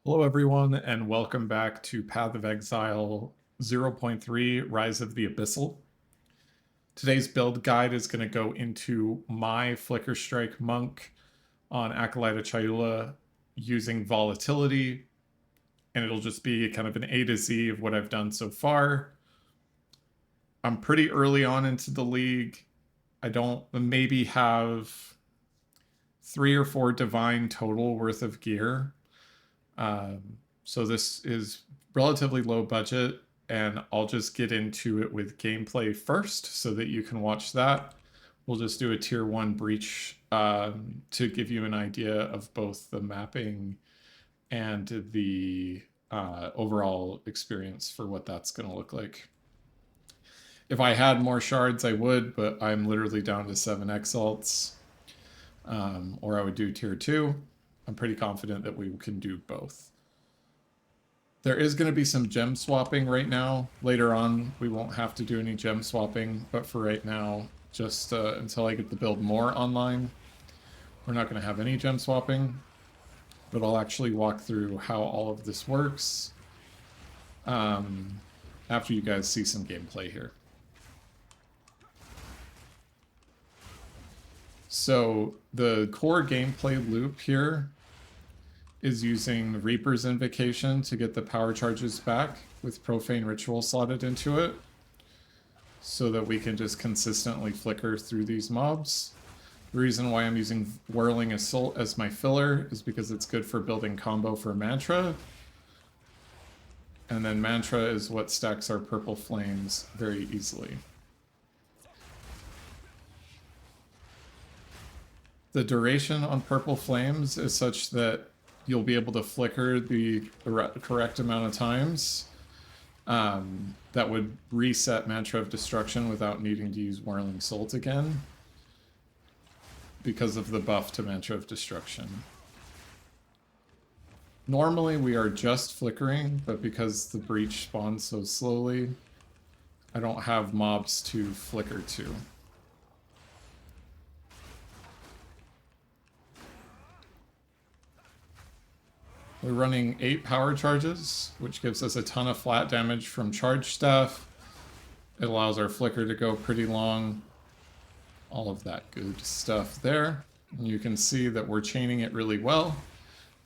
Hello everyone, and welcome back to Path of Exile 0.3 Rise of the Abyssal. Today's build guide is going to go into my Flicker Strike Monk on Acolyte of Chayula using volatility, and it'll just be kind of an A to Z of what I've done so far. I'm pretty early on into the league. I don't maybe have 3 or 4 divine total worth of gear. So this is relatively low budget, and I'll just get into it with gameplay first so that you can watch that. We'll just do a tier 1 breach to give you an idea of both the mapping and the overall experience for what that's going to look like. If I had more shards, I would, but I'm literally down to 7 exalts, or I would do tier 2. I'm pretty confident that we can do both. There is going to be some gem swapping right now. Later on, we won't have to do any gem swapping, but for right now, just until I get the build more online, we're not going to have any gem swapping, but I'll actually walk through how all of this works after you guys see some gameplay here. So the core gameplay loop here is using Reaper's Invocation to get the power charges back with Profane Ritual slotted into it so that we can just consistently flicker through these mobs. The reason why I'm using Whirling Assault as my filler is because it's good for building combo for Mantra. And then Mantra is what stacks our Purple Flames very easily. The duration on Purple Flames is such that you'll be able to flicker the correct amount of times that would reset Mantra of Destruction without needing to use Whirling Assault again because of the buff to Mantra of Destruction. Normally we are just flickering, but because the breach spawns so slowly, I don't have mobs to flicker to. We're running 8 power charges, which gives us a ton of flat damage from charge staff. It allows our flicker to go pretty long. All of that good stuff there. And you can see that we're chaining it really well.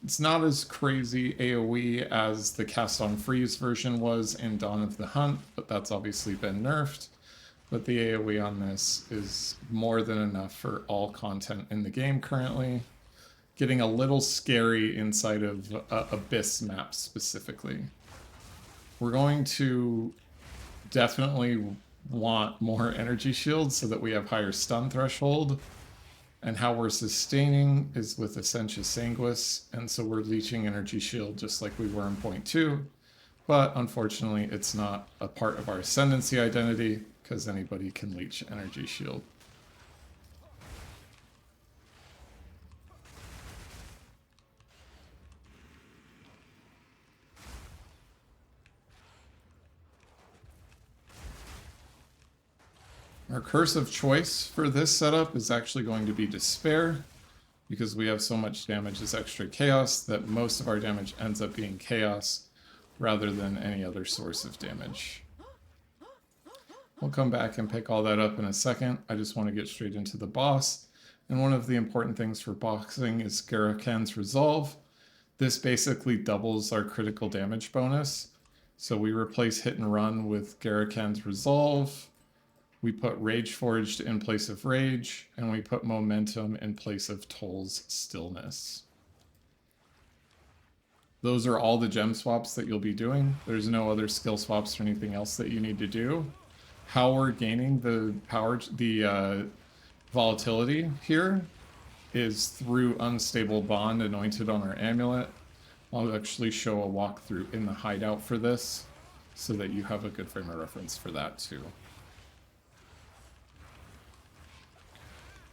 It's not as crazy AoE as the Cast on Freeze version was in Dawn of the Hunt, but that's obviously been nerfed. But the AoE on this is more than enough for all content in the game currently. Getting a little scary inside of Abyss maps specifically. We're going to definitely want more energy shields so that we have higher stun threshold. And how we're sustaining is with Essentia Sanguis, and so we're leeching energy shield just like we were in point 2. But unfortunately, it's not a part of our ascendancy identity because anybody can leech energy shield. Our curse of choice for this setup is actually going to be Despair, because we have so much damage as extra chaos that most of our damage ends up being chaos rather than any other source of damage. We'll come back and pick all that up in a second. I just want to get straight into the boss. And one of the important things for boxing is Garakan's Resolve. This basically doubles our critical damage bonus. So we replace Hit and Run with Garakan's Resolve. We put Rage Forged in place of Rage, and we put Momentum in place of Toll's Stillness. Those are all the gem swaps that you'll be doing. There's no other skill swaps or anything else that you need to do. How we're gaining the power, the volatility here is through Unstable Bond anointed on our amulet. I'll actually show a walkthrough in the hideout for this so that you have a good frame of reference for that too.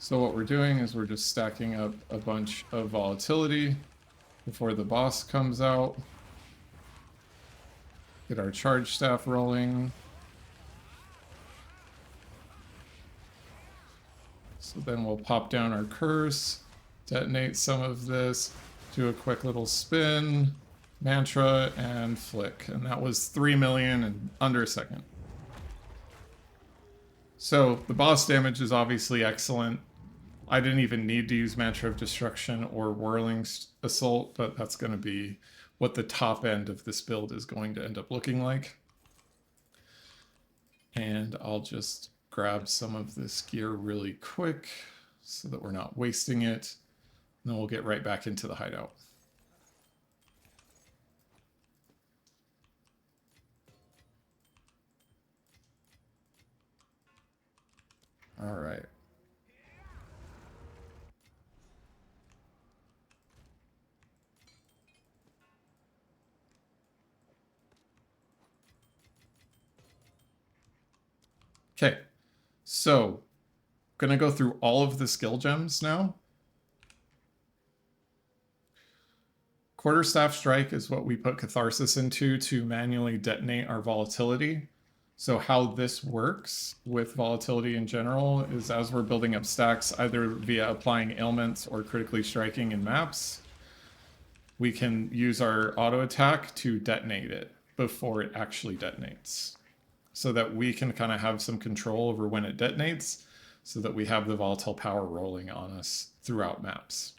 So what we're doing is we're just stacking up a bunch of volatility before the boss comes out. Get our charge staff rolling. So then we'll pop down our curse, detonate some of this, do a quick little spin, Mantra and Flick, and that was 3 million in under a second. So the boss damage is obviously excellent. I didn't even need to use Mantra of Destruction or Whirling Assault, but that's going to be what the top end of this build is going to end up looking like. And I'll just grab some of this gear really quick so that we're not wasting it. And then we'll get right back into the hideout. All right. Okay, so gonna go through all of the skill gems now. Quarterstaff Strike is what we put Catharsis into to manually detonate our volatility. So how this works with volatility in general is as we're building up stacks, either via applying ailments or critically striking in maps, we can use our auto attack to detonate it before it actually detonates, so that we can kind of have some control over when it detonates, so that we have the volatile power rolling on us throughout maps.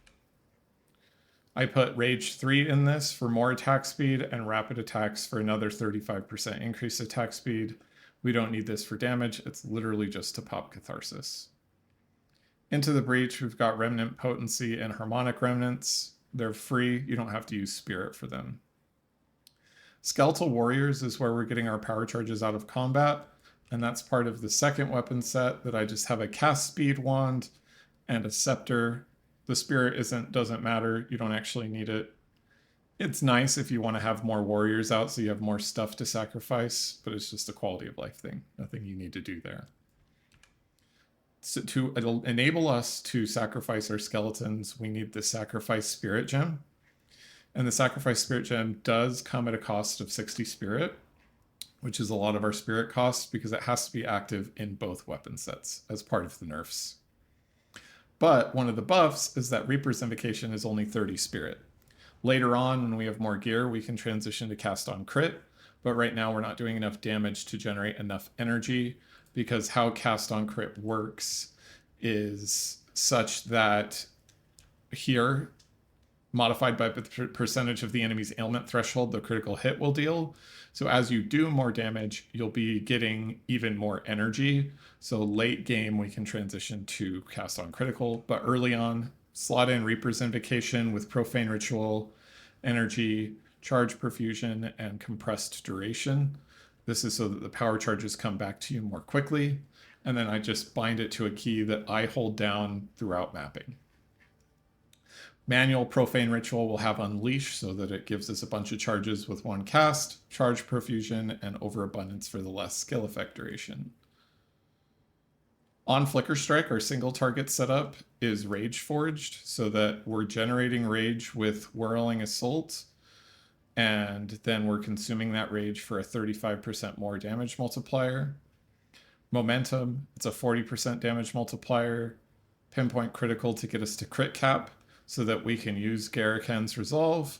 I put Rage 3 in this for more attack speed and rapid attacks for another 35% increased attack speed. We don't need this for damage. It's literally just to pop Catharsis. Into the Breach, we've got Remnant Potency and Harmonic Remnants. They're free. You don't have to use Spirit for them. Skeletal Warriors is where we're getting our power charges out of combat, and that's part of the second weapon set that I just have a cast speed wand and a scepter. The Spirit doesn't matter. You don't actually need it. It's nice if you want to have more warriors out so you have more stuff to sacrifice, but it's just a quality of life thing. Nothing you need to do there. So it'll enable us to sacrifice our skeletons, we need the Sacrifice Spirit Gem. And the Sacrifice Spirit Gem does come at a cost of 60 spirit, which is a lot of our spirit costs because it has to be active in both weapon sets as part of the nerfs. But one of the buffs is that Reaper's Invocation is only 30 spirit. Later on, when we have more gear, we can transition to cast on crit, but right now we're not doing enough damage to generate enough energy, because how cast on crit works is such that here, modified by the percentage of the enemy's ailment threshold, the critical hit will deal. So as you do more damage, you'll be getting even more energy. So late game, we can transition to cast on critical, but early on, slot in Reaper's Invocation with Profane Ritual, Energy, Charge Perfusion, and Compressed Duration. This is so that the power charges come back to you more quickly. And then I just bind it to a key that I hold down throughout mapping. Manual Profane Ritual will have Unleash so that it gives us a bunch of charges with one cast, Charge Perfusion, and Overabundance for the less skill effect duration. On Flicker Strike, our single target setup is Rage Forged, so that we're generating rage with Whirling Assault, and then we're consuming that rage for a 35% more damage multiplier. Momentum, it's a 40% damage multiplier. Pinpoint Critical to get us to crit cap, so that we can use Garaken's Resolve.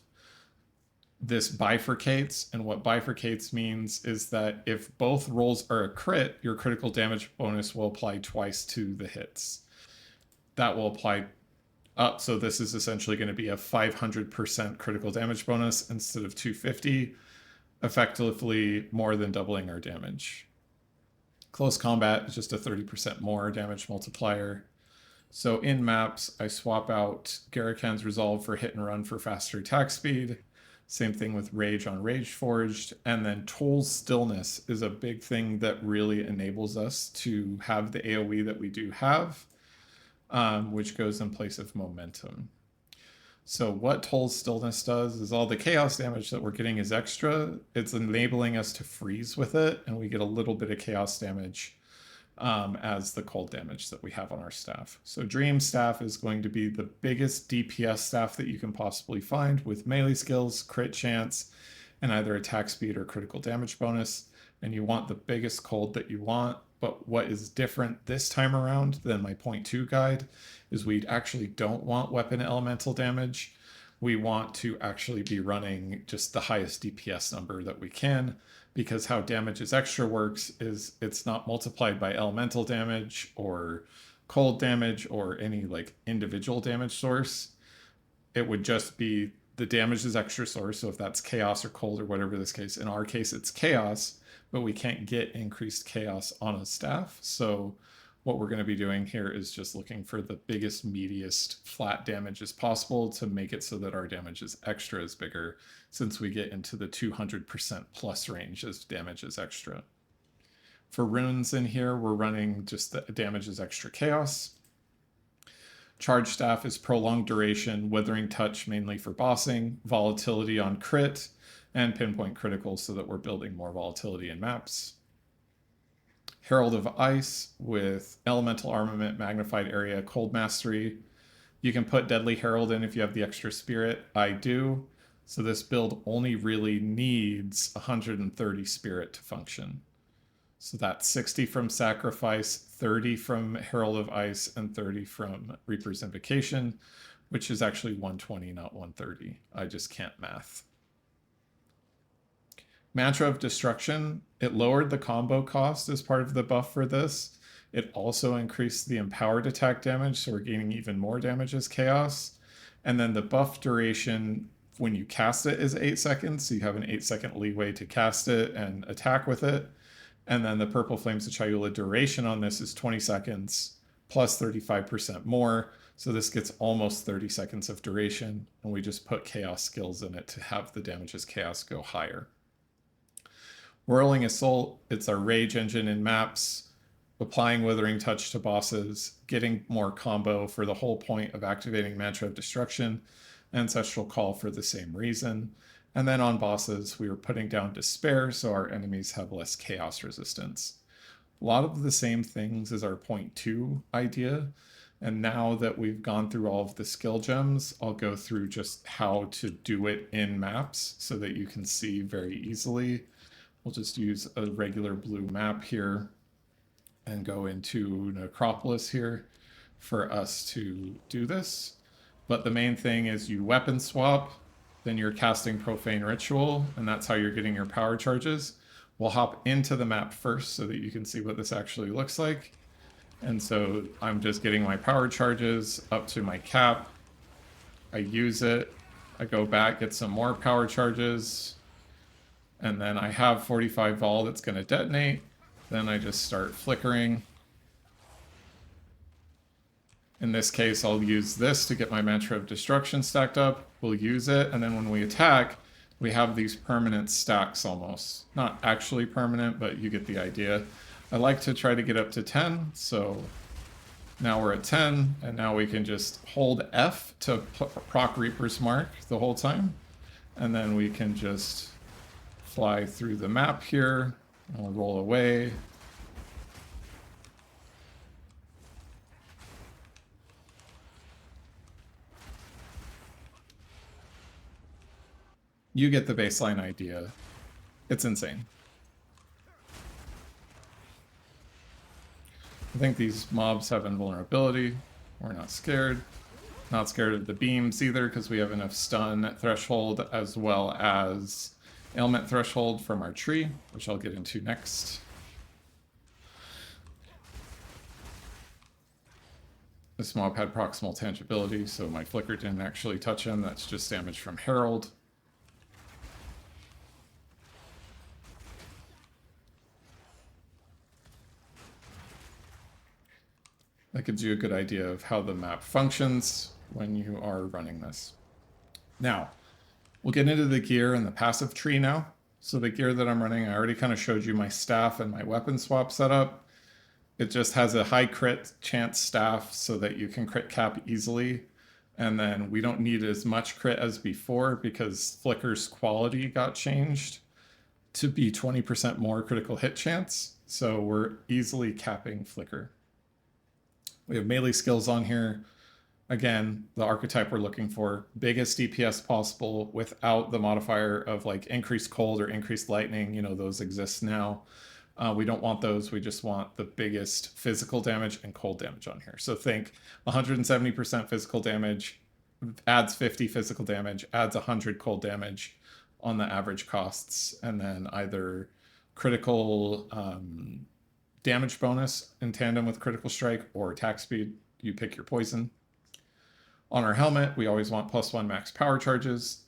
This bifurcates, and what bifurcates means is that if both rolls are a crit, your critical damage bonus will apply twice to the hits. That will apply up, so this is essentially going to be a 500% critical damage bonus instead of 250, effectively more than doubling our damage. Close combat is just a 30% more damage multiplier. So in maps, I swap out Garaken's Resolve for hit and run for faster attack speed. Same thing with Rage on Rage Forged. And then Toll's Stillness is a big thing that really enables us to have the AoE that we do have, which goes in place of Momentum. So what Toll's Stillness does is all the chaos damage that we're getting is extra. It's enabling us to freeze with it, and we get a little bit of chaos damage as the cold damage that we have on our staff. So Dream Staff is going to be the biggest DPS staff that you can possibly find, with melee skills, crit chance, and either attack speed or critical damage bonus. And you want the biggest cold that you want. But what is different this time around than my 0.2 guide is we actually don't want weapon elemental damage. we want to actually be running just the highest DPS number that we can, because how damage is extra works is it's not multiplied by elemental damage or cold damage or any like individual damage source. It would just be the damage is extra source. So if that's chaos or cold or whatever this case, in our case, it's chaos, but we can't get increased chaos on a staff. So what we're going to be doing here is just looking for the biggest, meatiest flat damage as possible to make it so that our damage is extra is bigger, since we get into the 200% plus range as damage is extra. For runes in here, we're running just the damage is extra chaos. Charge staff is prolonged duration, withering touch mainly for bossing, volatility on crit, and pinpoint critical so that we're building more volatility in maps. Herald of Ice with elemental armament, magnified area, cold mastery. You can put Deadly Herald in if you have the extra spirit. I do. So this build only really needs 130 spirit to function. So that's 60 from Sacrifice, 30 from Herald of Ice, and 30 from Reaper's Invocation, which is actually 120, not 130. I just can't math. Mantra of Destruction, it lowered the combo cost as part of the buff for this. It also increased the empowered attack damage, so we're gaining even more damage as chaos. And then the buff duration when you cast it is 8 seconds, so you have an 8-second leeway to cast it and attack with it. And then the Purple Flames of Chayula duration on this is 20 seconds plus 35% more. So this gets almost 30 seconds of duration, and we just put chaos skills in it to have the damage as chaos go higher. Whirling Assault, it's our rage engine in maps, applying Withering Touch to bosses, getting more combo for the whole point of activating Mantra of Destruction, Ancestral Call for the same reason. And then on bosses, we were putting down Despair so our enemies have less chaos resistance. A lot of the same things as our point 2 idea. And now that we've gone through all of the skill gems, I'll go through just how to do it in maps so that you can see very easily. We'll just use a regular blue map here and go into Necropolis here for us to do this. But the main thing is you weapon swap, then you're casting Profane Ritual, and that's how you're getting your power charges. We'll hop into the map first so that you can see what this actually looks like. And so I'm just getting my power charges up to my cap. I use it. I go back, get some more power charges. And then I have 45 vol that's going to detonate. Then I just start flickering. In this case, I'll use this to get my Mantra of Destruction stacked up. We'll use it, and then when we attack, we have these permanent stacks almost. Not actually permanent, but you get the idea. I like to try to get up to 10, so now we're at 10, and now we can just hold F to proc Reaper's Mark the whole time. And then we can just fly through the map here, and we'll roll away. You get the baseline idea. It's insane. I think these mobs have invulnerability. We're not scared. Not scared of the beams either, because we have enough stun threshold as well as ailment threshold from our tree, which I'll get into next. This mob had proximal tangibility, so my flicker didn't actually touch him. That's just damage from Herald. That gives you a good idea of how the map functions when you are running this. Now, we'll get into the gear and the passive tree now. So the gear that I'm running, I already kind of showed you my staff and my weapon swap setup. It just has a high crit chance staff so that you can crit cap easily. And then we don't need as much crit as before because Flicker's quality got changed to be 20% more critical hit chance. So we're easily capping Flicker. We have melee skills on here. Again, the archetype we're looking for, biggest DPS possible without the modifier of like increased cold or increased lightning. You know, those exist now. We don't want those. We just want the biggest physical damage and cold damage on here. So think 170% physical damage, adds 50 physical damage, adds 100 cold damage on the average costs, and then either critical damage bonus in tandem with critical strike or attack speed. You pick your poison. On our helmet, we always want +1 max power charges.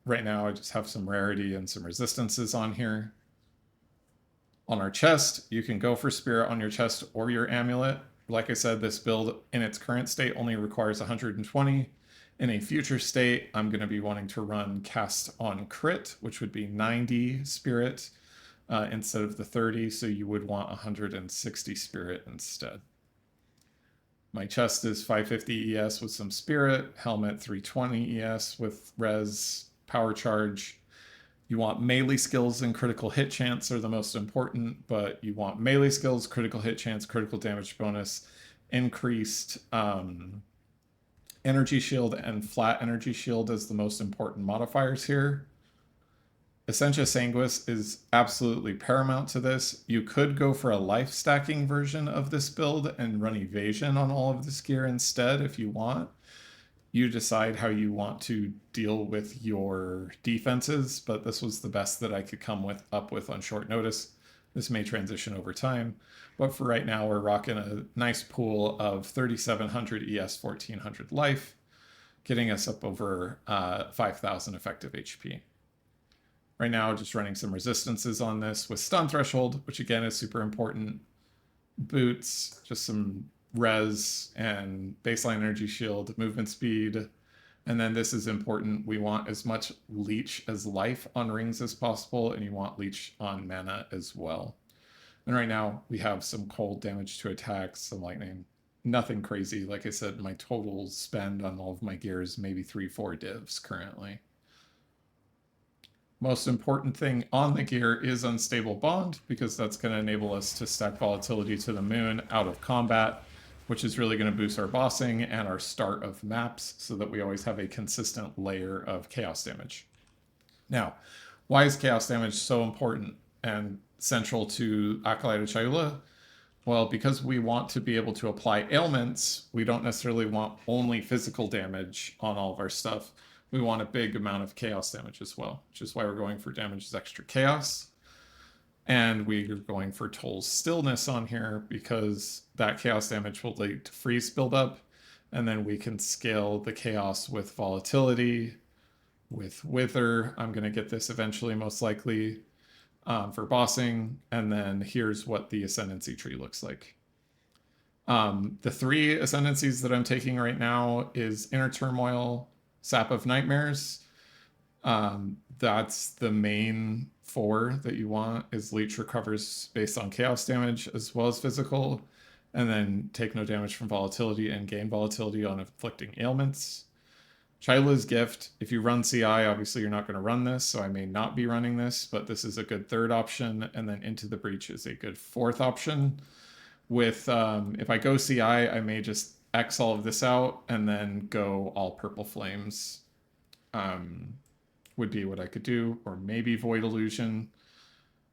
Right now, I just have some rarity and some resistances on here. On our chest, you can go for Spirit on your chest or your amulet. Like I said, this build in its current state only requires 120. In a future state, I'm going to be wanting to run Cast on Crit, which would be 90 Spirit instead of the 30, so you would want 160 Spirit instead. My chest is 550 ES with some Spirit, helmet 320 ES with res, power charge. You want melee skills and critical hit chance are the most important, but you want melee skills, critical hit chance, critical damage bonus, increased energy shield, and flat energy shield as the most important modifiers here. Essentia Sanguis is absolutely paramount to this. You could go for a life stacking version of this build and run evasion on all of this gear instead if you want. You decide how you want to deal with your defenses, but this was the best that I could come up with on short notice. This may transition over time, but for right now, we're rocking a nice pool of 3,700 ES, 1,400 life, getting us up over 5,000 effective HP. Right now, just running some resistances on this with stun threshold, which again is super important. Boots, just some res and baseline energy shield, movement speed. And then this is important. We want as much leech as life on rings as possible, and you want leech on mana as well. And right now we have some cold damage to attacks, some lightning. Nothing crazy. Like I said, my total spend on all of my gear is maybe 3-4 divs currently. Most important thing on the gear is Unstable Bond, because that's going to enable us to stack Volatility to the Moon out of combat, which is really going to boost our bossing and our start of maps so that we always have a consistent layer of chaos damage. Now, why is chaos damage so important and central to Acolyte of Chayula? Well, because we want to be able to apply ailments, we don't necessarily want only physical damage on all of our stuff. We want a big amount of chaos damage as well, which is why we're going for damage as extra chaos. And we're going for Toll's Stillness on here because that chaos damage will lead to freeze buildup. And then we can scale the chaos with volatility, with Wither. I'm going to get this eventually, most likely, for bossing. And then here's what the Ascendancy tree looks like. The 3 Ascendancies that I'm taking right now is Inner Turmoil, Sap of Nightmares. That's the main 4 that you want, is Leech recovers based on chaos damage as well as physical, and then take no damage from volatility and gain volatility on inflicting ailments. Chayula's Gift, if you run CI, obviously you're not going to run this, so I may not be running this, but this is a good 3rd option, and then Into the Breach is a good 4th option. With if I go CI, I may just X all of this out and then go all Purple Flames. Would be what I could do, or maybe Void Illusion.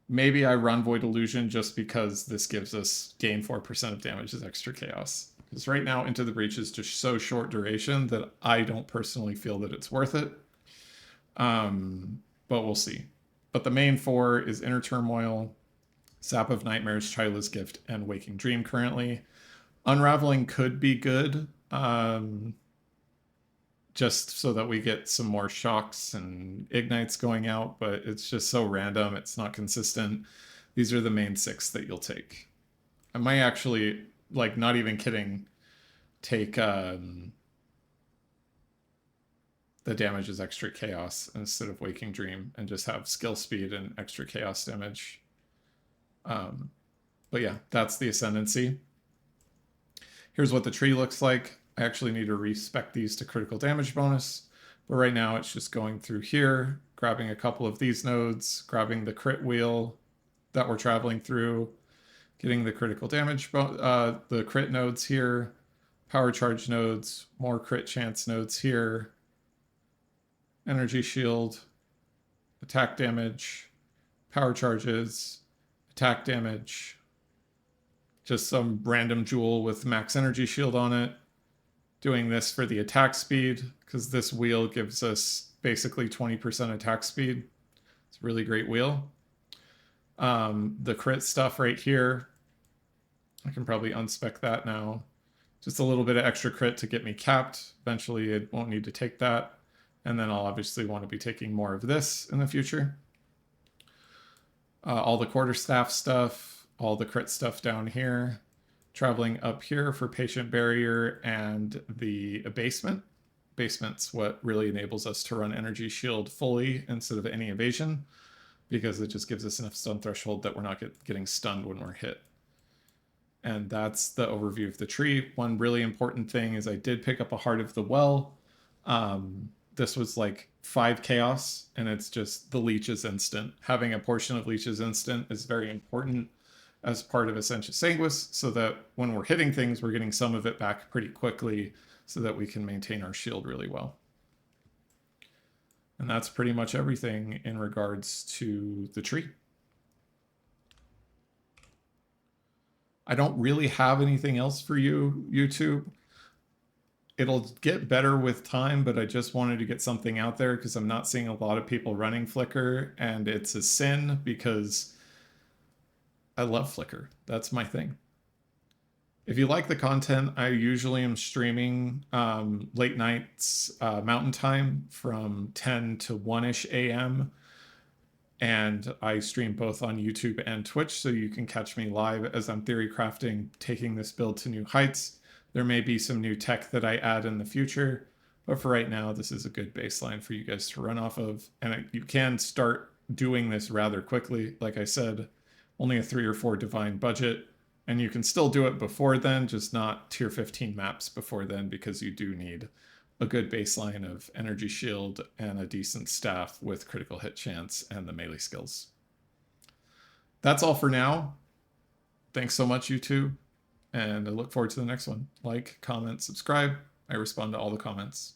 Maybe I run Void Illusion just because this gives us gain 4% of damage as extra chaos. Because right now Into the Breach is just so short duration that I don't personally feel that it's worth it. But we'll see. But the main 4 is Inner Turmoil, Sap of Nightmares, Chayula's Gift, and Waking Dream currently. Unraveling could be good. Just so that we get some more shocks and ignites going out, but it's just so random, it's not consistent. These are the main 6 that you'll take. I might actually, like, not even kidding, take the damage as extra chaos instead of Waking Dream and just have skill speed and extra chaos damage. But yeah, that's the Ascendancy. Here's what the tree looks like. I actually need to respec these to critical damage bonus, but right now it's just going through here, grabbing a couple of these nodes, grabbing the crit wheel that we're traveling through, getting the critical damage, the crit nodes here, power charge nodes, more crit chance nodes here, energy shield, attack damage, power charges, attack damage, just some random jewel with max energy shield on it, doing this for the attack speed, because this wheel gives us basically 20% attack speed. It's a really great wheel. The crit stuff right here, I can probably unspec that now. Just a little bit of extra crit to get me capped. Eventually it won't need to take that. And then I'll obviously want to be taking more of this in the future. All the quarterstaff stuff, all the crit stuff down here. Traveling up here for patient barrier and the abasement. Abasement's what really enables us to run energy shield fully instead of any evasion, because it just gives us enough stun threshold that we're not getting stunned when we're hit. And that's the overview of the tree. One really important thing is I did pick up a Heart of the Well. This was like 5 chaos, and it's just the leech is instant. Having a portion of leech is instant is very important as part of Essentia Sanguis, so that when we're hitting things, we're getting some of it back pretty quickly so that we can maintain our shield really well. And that's pretty much everything in regards to the tree. I don't really have anything else for you, YouTube. It'll get better with time, but I just wanted to get something out there because I'm not seeing a lot of people running Flickr, and it's a sin because I love Flickr. That's my thing. If you like the content, I usually am streaming late nights Mountain Time from 10 to 1-ish a.m. And I stream both on YouTube and Twitch, so you can catch me live as I'm theory crafting, taking this build to new heights. There may be some new tech that I add in the future, but for right now, this is a good baseline for you guys to run off of. And you can start doing this rather quickly. Like I said, only a 3 or 4 divine budget, and you can still do it before then, just not tier 15 maps before then, because you do need a good baseline of energy shield and a decent staff with critical hit chance and the melee skills. That's all for now. Thanks so much, YouTube, and I look forward to the next one. Like, comment, subscribe. I respond to all the comments.